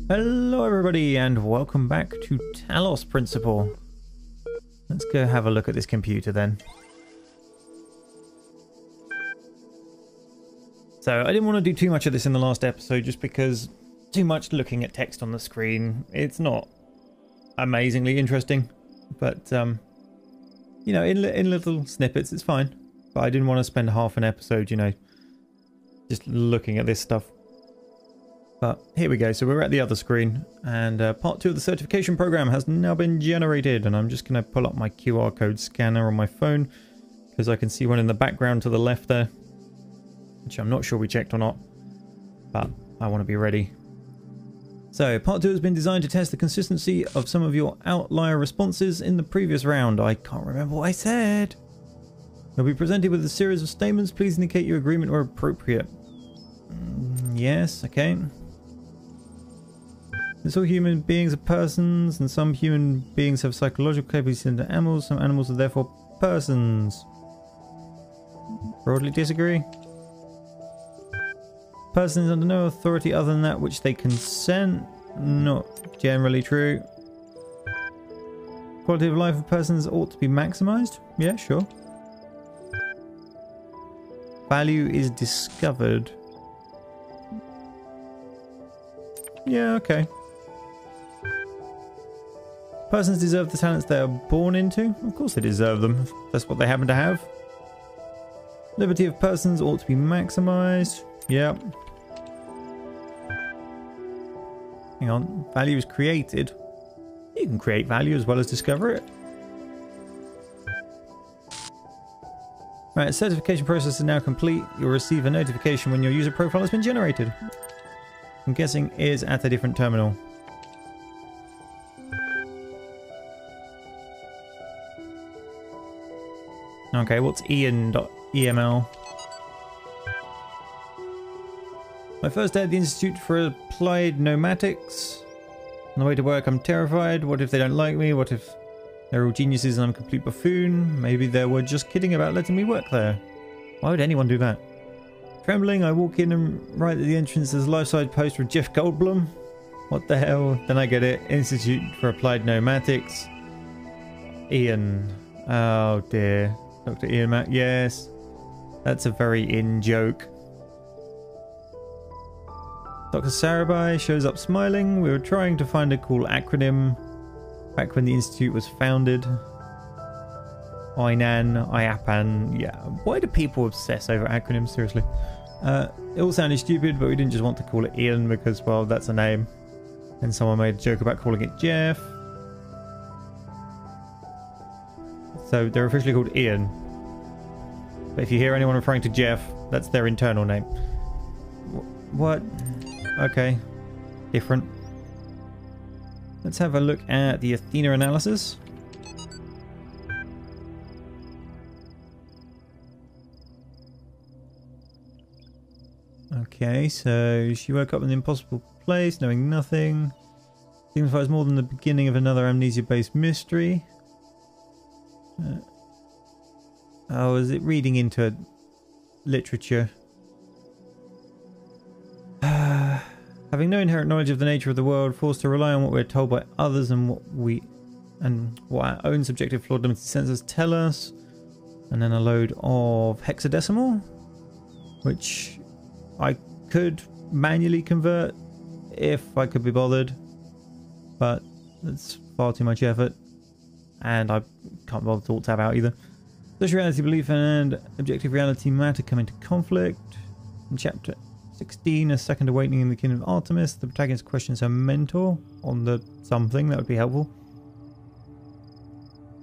Hello everybody and welcome back to Talos Principle. Let's go have a look at this computer then. So I didn't want to do too much of this in the last episode just because too much looking at text on the screen. It's not amazingly interesting, but you know, in little snippets it's fine. But I didn't want to spend half an episode, you know, just looking at this stuff. But here we go, so we're at the other screen, and part 2 of the certification program has now been generated, and I'm just going to pull up my QR code scanner on my phone, because I can see one in the background to the left there, which I'm not sure we checked or not, but I want to be ready. So, part 2 has been designed to test the consistency of some of your outlier responses in the previous round. I can't remember what I said. You'll be presented with a series of statements. Please indicate your agreement where appropriate. Yes, okay. All human beings are persons, and some human beings have psychological capabilities into animals. Some animals are therefore persons. Broadly disagree. Persons under no authority other than that which they consent. Not generally true. Quality of life of persons ought to be maximized. Yeah, sure. Value is discovered. Yeah, okay. Persons deserve the talents they are born into. Of course they deserve them, if that's what they happen to have. Liberty of persons ought to be maximized. Yep. Hang on. Value is created. You can create value as well as discover it. Right, certification process is now complete. You'll receive a notification when your user profile has been generated. I'm guessing is at a different terminal. Okay, what's Ian.eml? My first day at the Institute for Applied Pneumatics. On the way to work, I'm terrified. What if they don't like me? What if they're all geniuses and I'm a complete buffoon? Maybe they were just kidding about letting me work there. Why would anyone do that? Trembling, I walk in and right at the entrance there's a life-size poster of Jeff Goldblum. What the hell? Then I get it. Institute for Applied Pneumatics. Ian. Oh dear. Dr. Ian Mack. Yes. That's a very in joke. Dr. Sarabai shows up smiling. We were trying to find a cool acronym back when the Institute was founded. INAN, IAPAN. Yeah. Why do people obsess over acronyms? Seriously. It all sounded stupid, but we didn't just want to call it Ian because, well, that's a name. And someone made a joke about calling it Jeff. So they're officially called Ian. But if you hear anyone referring to Jeff, that's their internal name. What? Okay. Different. Let's have a look at the Athena analysis. Okay, so she woke up in an impossible place, knowing nothing. Signifies more than the beginning of another amnesia-based mystery. Oh, is it reading into literature? Having no inherent knowledge of the nature of the world, forced to rely on what we're told by others and what our own subjective flawed limited senses tell us. And then a load of hexadecimal, which I could manually convert if I could be bothered, but that's far too much effort, and I can't bother to alt tab out either. Social reality belief and objective reality matter come into conflict. In chapter 16, a second awakening in the kingdom of Artemis, the protagonist questions her mentor on the something. That would be helpful.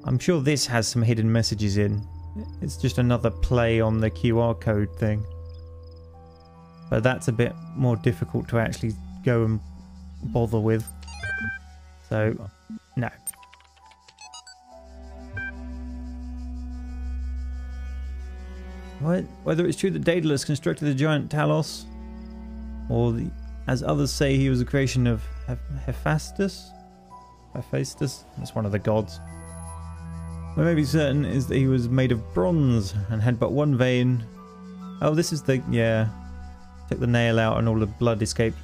I'm sure this has some hidden messages in. It's just another play on the QR code thing. But that's a bit more difficult to actually go and bother with. So, no. What? Whether it's true that Daedalus constructed the giant Talos, or as others say he was a creation of Hephaestus? Hephaestus? That's one of the gods. What may be certain is that he was made of bronze and had but one vein. Oh, this is the... yeah. Took the nail out and all the blood escaped.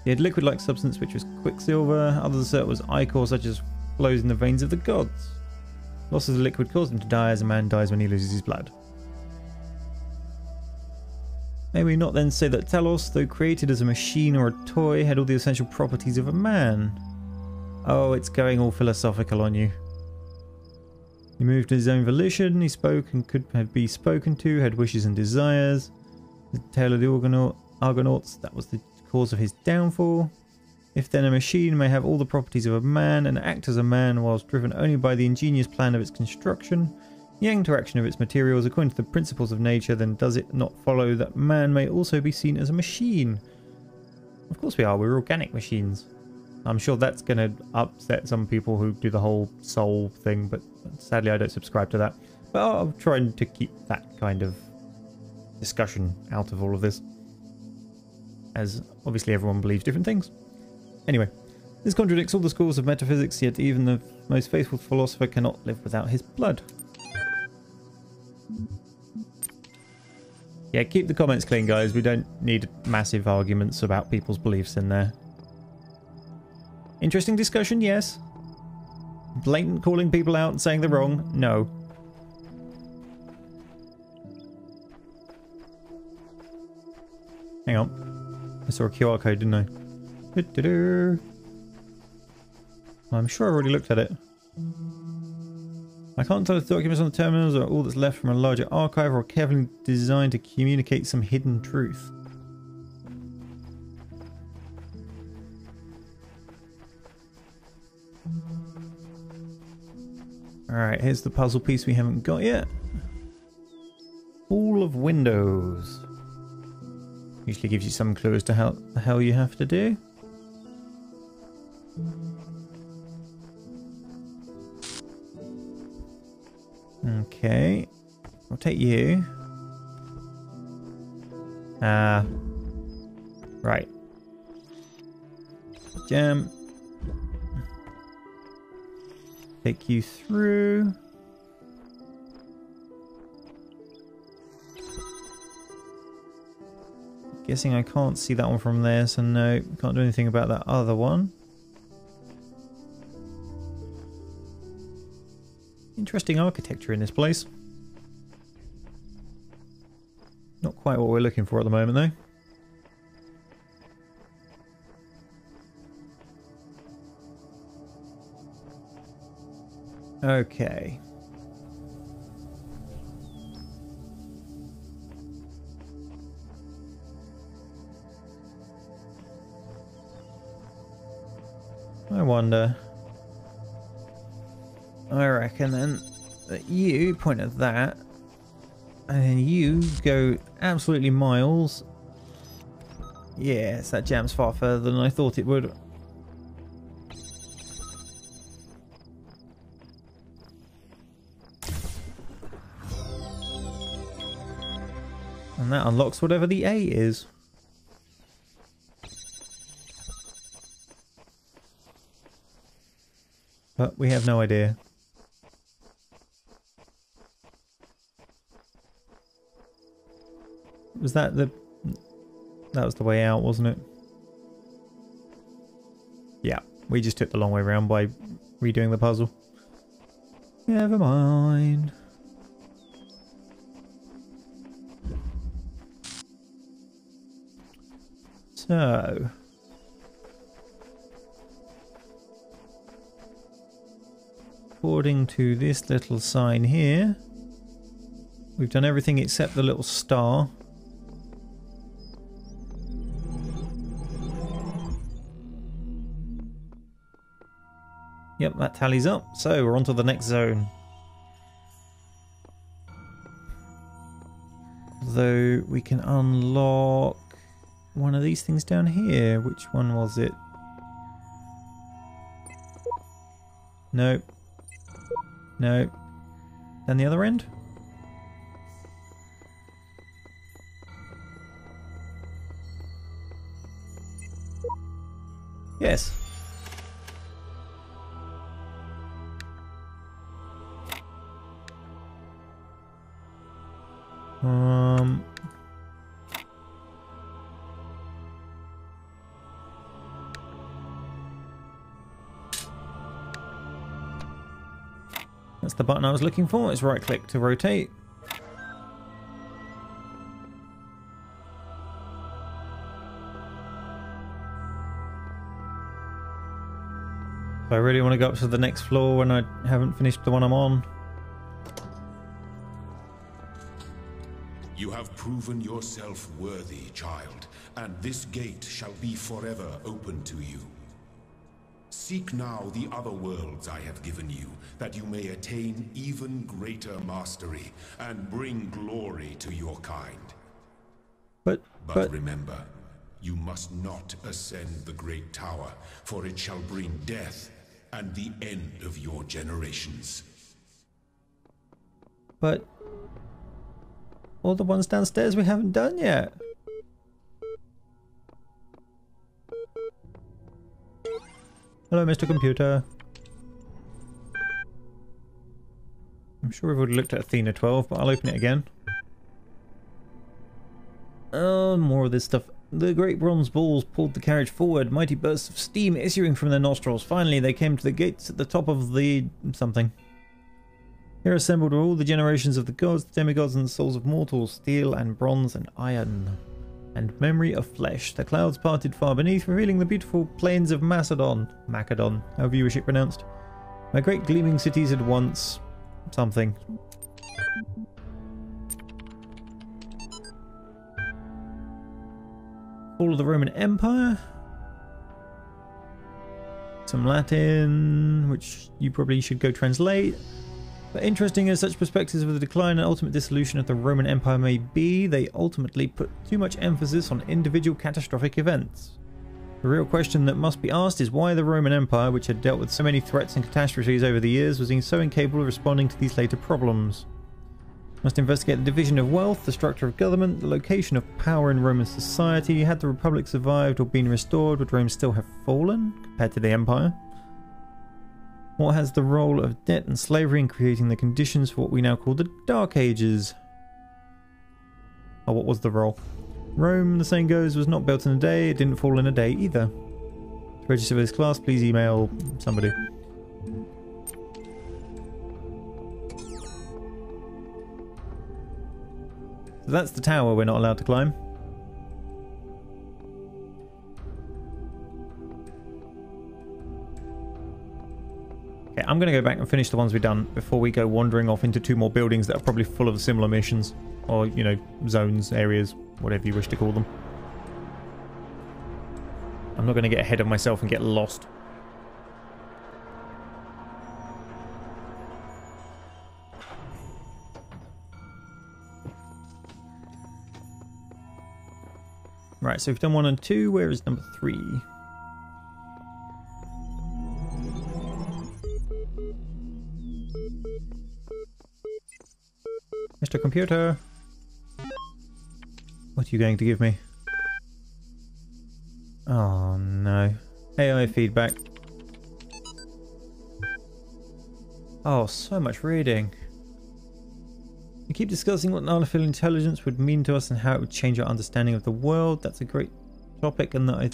He had liquid-like substance which was quicksilver. Others assert it was ichor, such as flows in the veins of the gods. Loss of the liquid caused him to die as a man dies when he loses his blood. May we not then say that Talos, though created as a machine or a toy, had all the essential properties of a man? Oh, it's going all philosophical on you. He moved his own volition, he spoke and could be spoken to, had wishes and desires. The tale of the Argonauts, that was the cause of his downfall. If then a machine may have all the properties of a man and act as a man whilst driven only by the ingenious plan of its construction, the interaction of its materials according to the principles of nature, then does it not follow that man may also be seen as a machine? Of course we are, we're organic machines. I'm sure that's going to upset some people who do the whole soul thing, but sadly I don't subscribe to that. But I'll try to keep that kind of discussion out of all of this, as obviously everyone believes different things. Anyway, this contradicts all the schools of metaphysics, yet even the most faithful philosopher cannot live without his blood. Yeah, keep the comments clean, guys. We don't need massive arguments about people's beliefs in there. Interesting discussion, yes. Blatant calling people out and saying they're wrong, no. Hang on. I saw a QR code, didn't I? I'm sure I already looked at it. I can't tell if the documents on the terminals are all that's left from a larger archive or carefully designed to communicate some hidden truth. Alright, here's the puzzle piece we haven't got yet. Hall of Windows. Usually gives you some clue as to how the hell you have to do. Okay, I'll take you. Right. Jam. Take you through. Guessing I can't see that one from there, so no, can't do anything about that other one. Interesting architecture in this place. Not quite what we're looking for at the moment, though. Okay. I wonder. I reckon then that you point at that, and then you go absolutely miles. Yes, that jam's far further than I thought it would. And that unlocks whatever the A is. But we have no idea. Was that the... That was the way out, wasn't it? Yeah, we just took the long way around by redoing the puzzle. Never mind. So... according to this little sign here, we've done everything except the little star. Yep, that tallies up. So we're on to the next zone. Though we can unlock one of these things down here. Which one was it? Nope. No. Then the other end? Yes. the button I was looking for. It's right click to rotate. I really want to go up to the next floor when I haven't finished the one I'm on. You have proven yourself worthy, child, and this gate shall be forever open to you. Seek now the other worlds I have given you, that you may attain even greater mastery and bring glory to your kind. But remember, you must not ascend the great tower, for it shall bring death and the end of your generations. But all the ones downstairs we haven't done yet. Hello, Mr. Computer. I'm sure we've already looked at Athena 12, but I'll open it again. Oh, more of this stuff. The great bronze balls pulled the carriage forward, mighty bursts of steam issuing from their nostrils. Finally, they came to the gates at the top of the... something. Here assembled were all the generations of the gods, the demigods, and the souls of mortals, steel and bronze and iron, and memory of flesh. The clouds parted far beneath, revealing the beautiful plains of Macedon, however you wish it pronounced. My great gleaming cities had once... something. Fall of the Roman Empire. Some Latin, which you probably should go translate. But interesting as such perspectives of the decline and ultimate dissolution of the Roman Empire may be, they ultimately put too much emphasis on individual catastrophic events. The real question that must be asked is why the Roman Empire, which had dealt with so many threats and catastrophes over the years, was so incapable of responding to these later problems. Must investigate the division of wealth, the structure of government, the location of power in Roman society. Had the Republic survived or been restored, would Rome still have fallen compared to the Empire? What has the role of debt and slavery in creating the conditions for what we now call the Dark Ages? Oh, what was the role? Rome, the saying goes, was not built in a day, it didn't fall in a day either. To register for this class, please email somebody. So that's the tower we're not allowed to climb. Okay, I'm going to go back and finish the ones we've done before we go wandering off into two more buildings that are probably full of similar missions. Or, you know, zones, areas, whatever you wish to call them. I'm not going to get ahead of myself and get lost. Right, so we've done 1 and 2. Where is number 3? Mr. Computer, what are you going to give me? Oh no. AI feedback. Oh, so much reading. We keep discussing what artificial intelligence would mean to us and how it would change our understanding of the world. That's a great topic and that I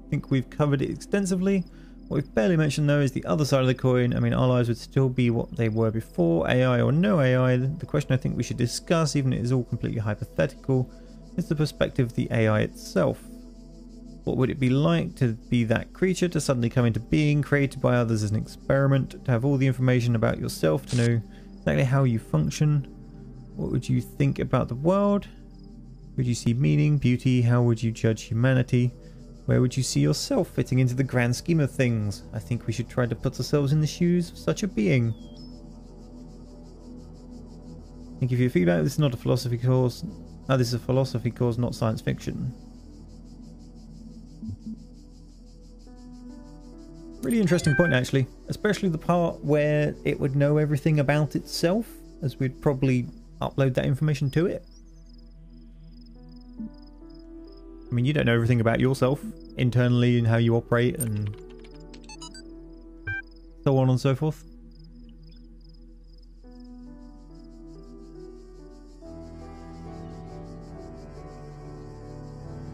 think we've covered it extensively. What we've barely mentioned though is the other side of the coin. I mean, our lives would still be what they were before, AI or no AI. The question I think we should discuss, even if it is all completely hypothetical, is the perspective of the AI itself. What would it be like to be that creature, to suddenly come into being, created by others as an experiment, to have all the information about yourself, to know exactly how you function? What would you think about the world? Would you see meaning, beauty? How would you judge humanity? Where would you see yourself fitting into the grand scheme of things? I think we should try to put ourselves in the shoes of such a being. Thank you for your feedback. This is not a philosophy course. Oh, this is a philosophy course, not science fiction. Really interesting point, actually. Especially the part where it would know everything about itself, as we'd probably upload that information to it. I mean, you don't know everything about yourself internally and how you operate and so on and so forth.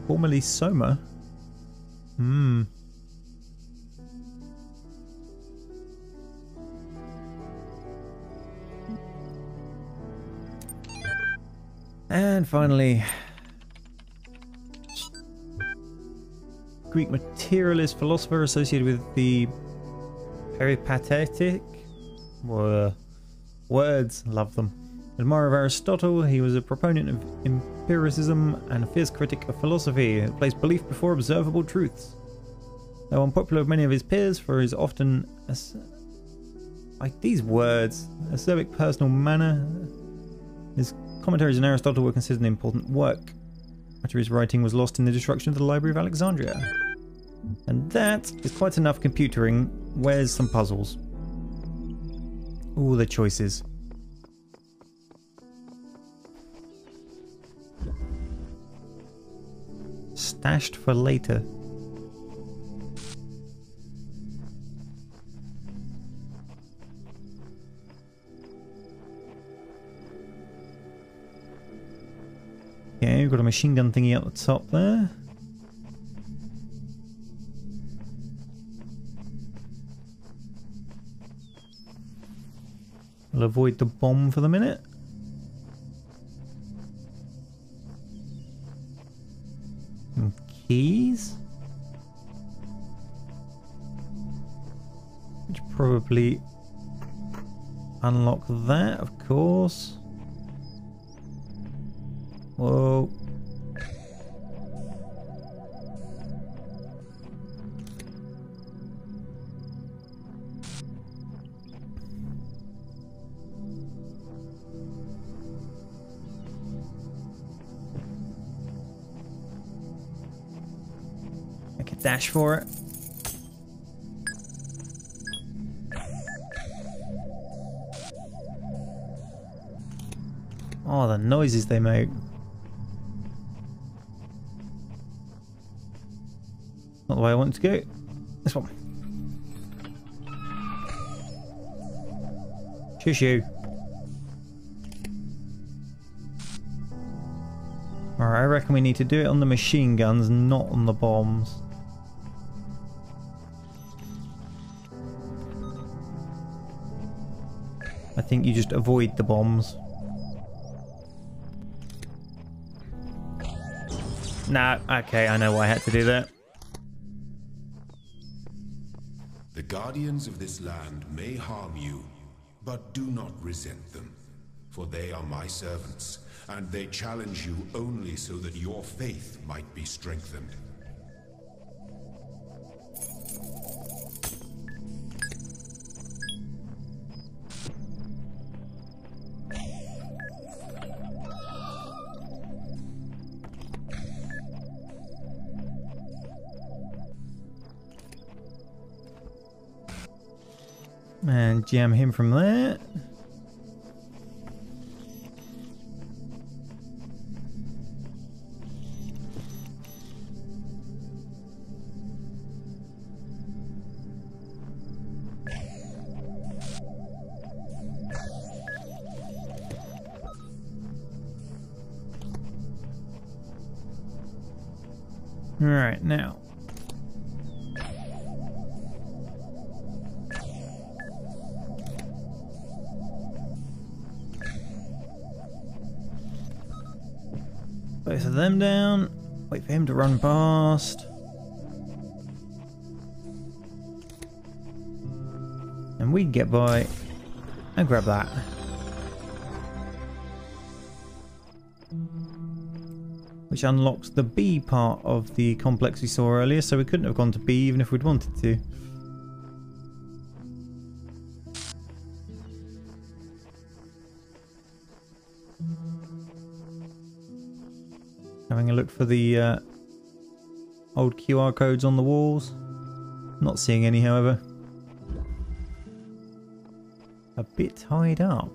Formerly Soma. And finally, Greek materialist philosopher associated with the peripatetic. Words, love them. Admirer of Aristotle, he was a proponent of empiricism and a fierce critic of philosophy who placed belief before observable truths. Though unpopular with many of his peers for his often these words, acerbic personal manner, his commentaries on Aristotle were considered an important work. Much of his writing was lost in the destruction of the Library of Alexandria. And that is quite enough computering. Where's some puzzles? All the choices. Stashed for later. Okay, we've got a machine gun thingy at the top there. We'll avoid the bomb for the minute. And keys. Which probably unlock that, of course. Whoa. I can dash for it. Oh, the noises they make. Not the way I want it to go. This one. Shush you. Alright, I reckon we need to do it on the machine guns, not on the bombs. I think you just avoid the bombs. Nah, okay, I know why I had to do that. The guardians of this land may harm you, but do not resent them, for they are my servants, and they challenge you only so that your faith might be strengthened. And jam him from there. Alright, now. Both of them down. Wait for him to run past. And we can get by and grab that. Which unlocks the B part of the complex we saw earlier, so we couldn't have gone to B even if we'd wanted to. Having a look for the old QR codes on the walls. Not seeing any, however. A bit tied up.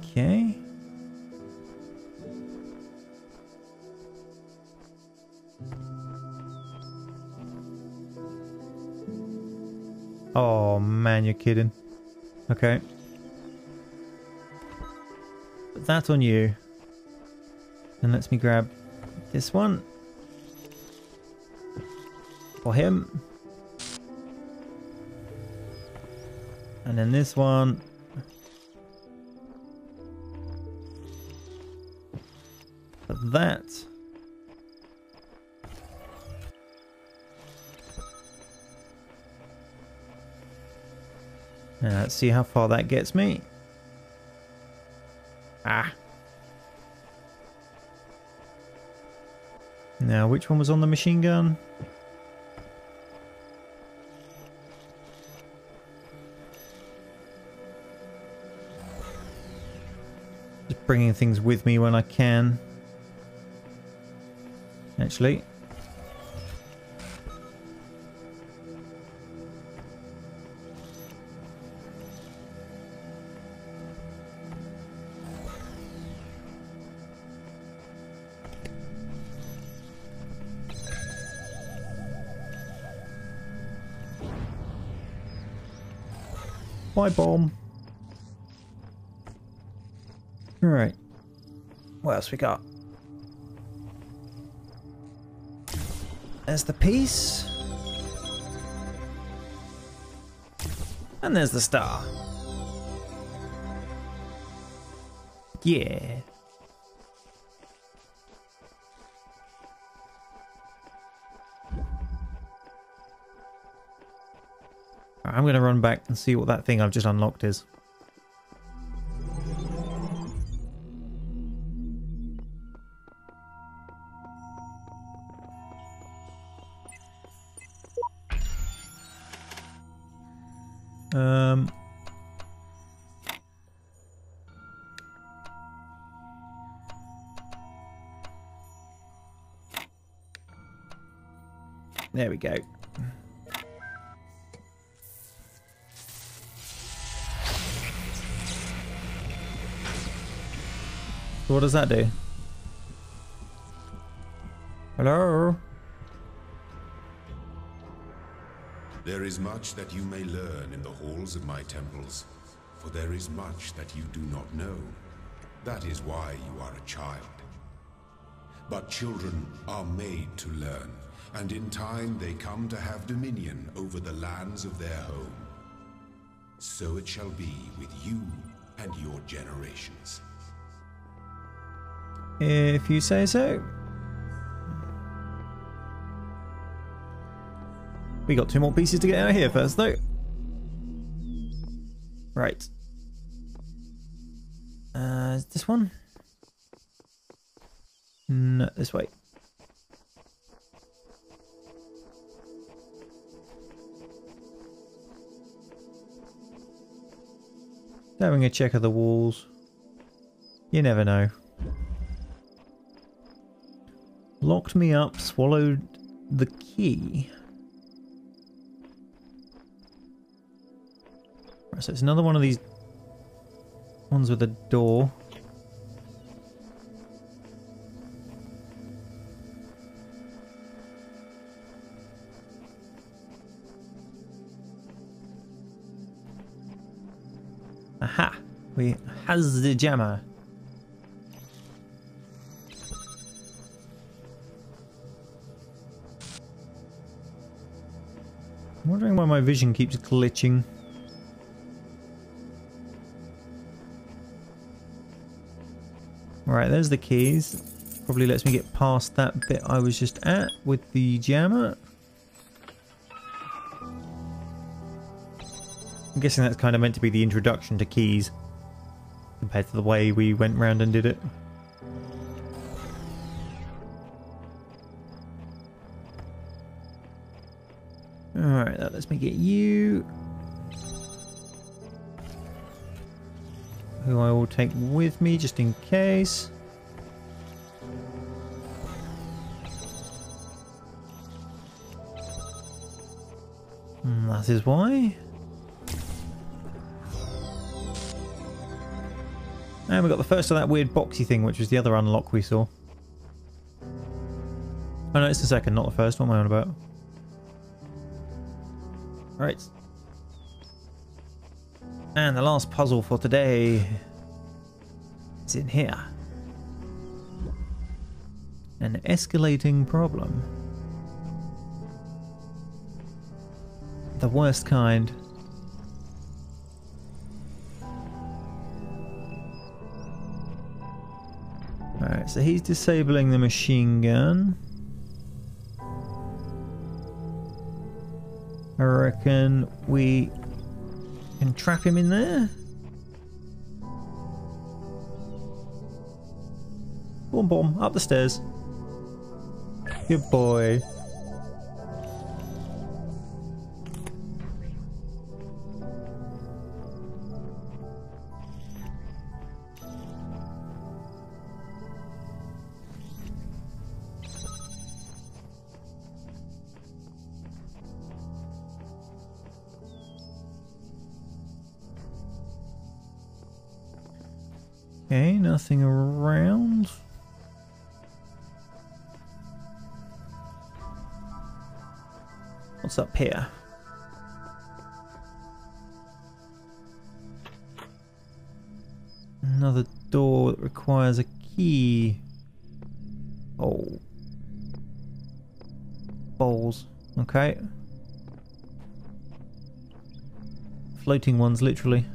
Okay. Oh man, you're kidding. Okay. Put that on you. And lets me grab this one. For him. And then this one. that. Now let's see how far that gets me. Ah. Now, which one was on the machine gun? Just bringing things with me when I can. Actually. Bye, bomb. Alright. What else we got? There's the piece. And there's the star. Yeah. I'm going to run back and see what that thing I've just unlocked is. There we go. So what does that do? Hello? There is much that you may learn in the halls of my temples, for there is much that you do not know. That is why you are a child. But children are made to learn, and in time they come to have dominion over the lands of their home. So it shall be with you and your generations. If you say so. We got 2 more pieces to get out of here first, though. Right. Is this one? No, this way. Having a check of the walls. You never know. Locked me up, swallowed the key. Right, so it's another one of these ones with a door. Aha! We has the jammer. I'm wondering why my vision keeps glitching. Alright, there's the keys. Probably lets me get past that bit I was just at with the jammer. I'm guessing that's kind of meant to be the introduction to keys compared to the way we went round and did it. Alright, that lets me get you. Who I will take with me just in case. And that is why. And we got the first of that weird boxy thing, which was the other unlock we saw. Oh no, it's the second, not the first. What am I on about? Right. And the last puzzle for today is in here. An escalating problem. The worst kind. Right. Alright, so he's disabling the machine gun. I reckon we can trap him in there. Boom, boom, up the stairs. Good boy. Okay, nothing around. What's up here? Another door that requires a key. Oh. Bowls. Okay. Floating ones, literally.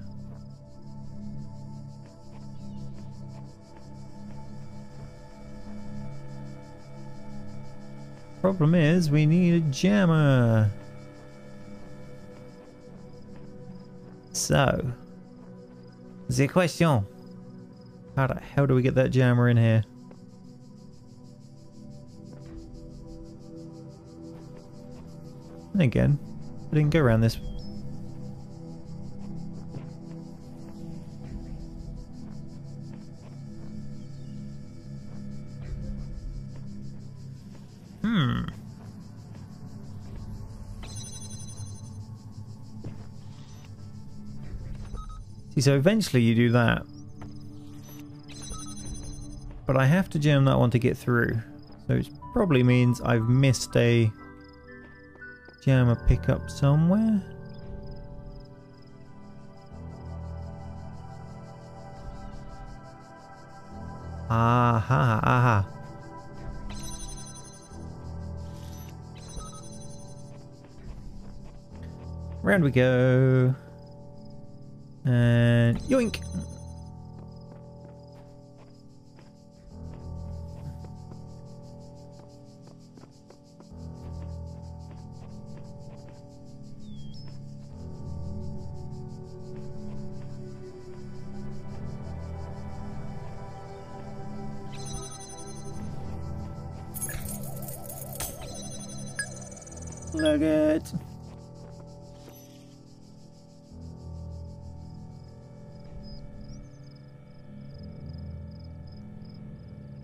Problem is, we need a jammer. So, the question: how the hell do we get that jammer in here? And again, I didn't go around this. See, so eventually you do that. But I have to jam that one to get through. So it probably means I've missed a jammer pickup somewhere. Aha, aha. Round we go. And yoink! Look it!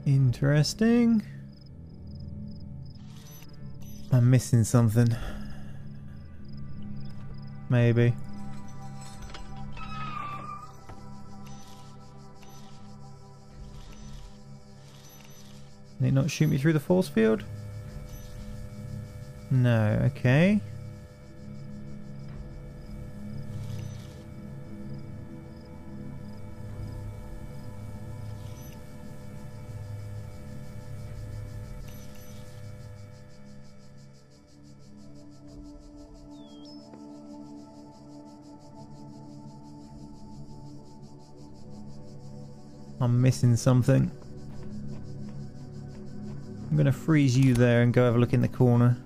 Interesting. I'm missing something. Maybe. Can it not shoot me through the force field? No, okay. I'm missing something. I'm gonna freeze you there and go have a look in the corner.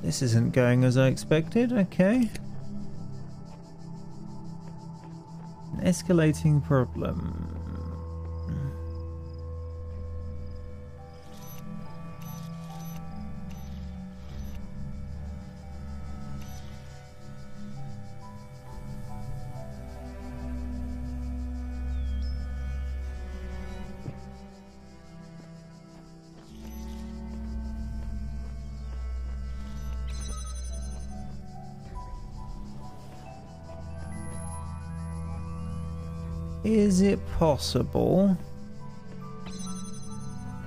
This isn't going as I expected, okay. An escalating problem. Is it possible?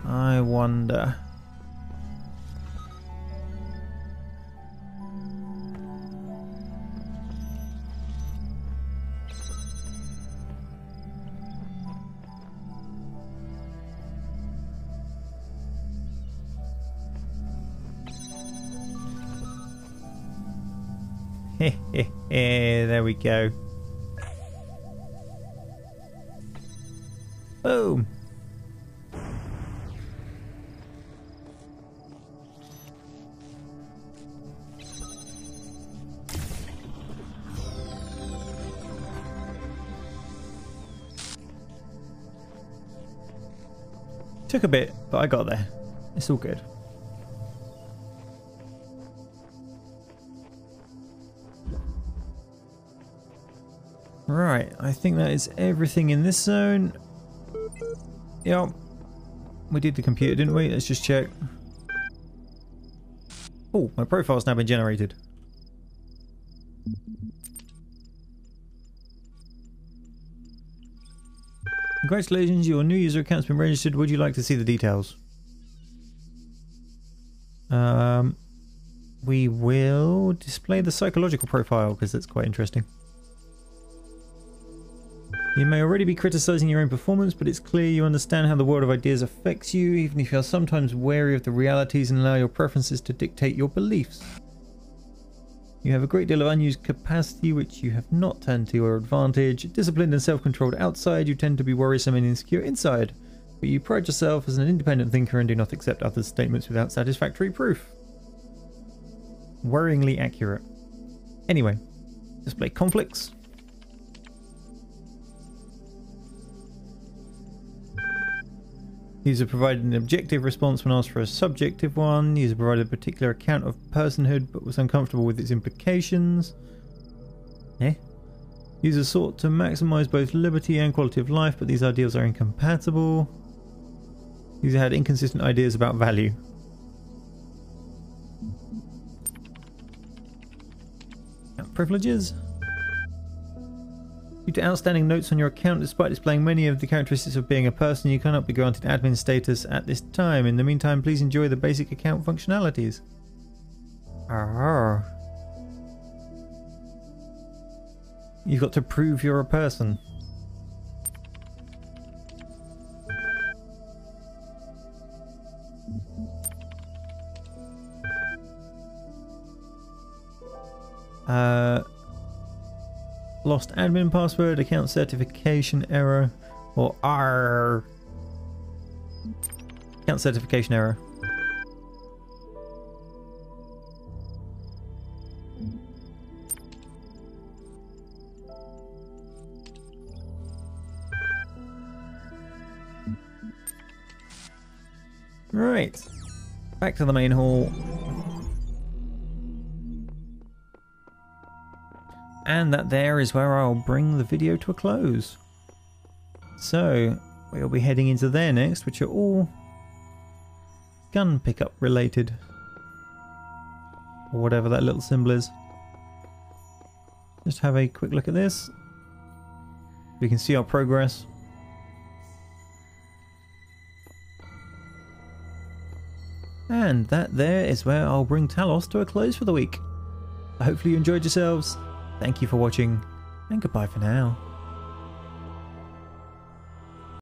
I wonder. There we go. Boom. Took a bit, but I got there. It's all good. Right, I think that is everything in this zone. Yep. We did the computer, didn't we? Let's just check. Oh, my profile's now been generated. Congratulations, your new user account's been registered. Would you like to see the details? We will display the psychological profile because that's quite interesting. You may already be criticizing your own performance, but it's clear you understand how the world of ideas affects you, even if you are sometimes wary of the realities and allow your preferences to dictate your beliefs. You have a great deal of unused capacity which you have not turned to your advantage. Disciplined and self-controlled outside, you tend to be worrisome and insecure inside. But you pride yourself as an independent thinker and do not accept others' statements without satisfactory proof. Worryingly accurate. Anyway, display conflicts. User provided an objective response when asked for a subjective one. User provided a particular account of personhood but was uncomfortable with its implications. User sought to maximize both liberty and quality of life, but these ideals are incompatible. User had inconsistent ideas about value. Privileges. Due to outstanding notes on your account, despite displaying many of the characteristics of being a person, you cannot be granted admin status at this time. In the meantime, please enjoy the basic account functionalities. You've got to prove you're a person. Lost admin password, account certification error, or R. Account certification error. Right, back to the main hall. And that there is where I'll bring the video to a close. So, we'll be heading into there next, which are all gun pickup related. Or whatever that little symbol is. Just have a quick look at this. We can see our progress. And that there is where I'll bring Talos to a close for the week. Hopefully you enjoyed yourselves. Thank you for watching, and goodbye for now.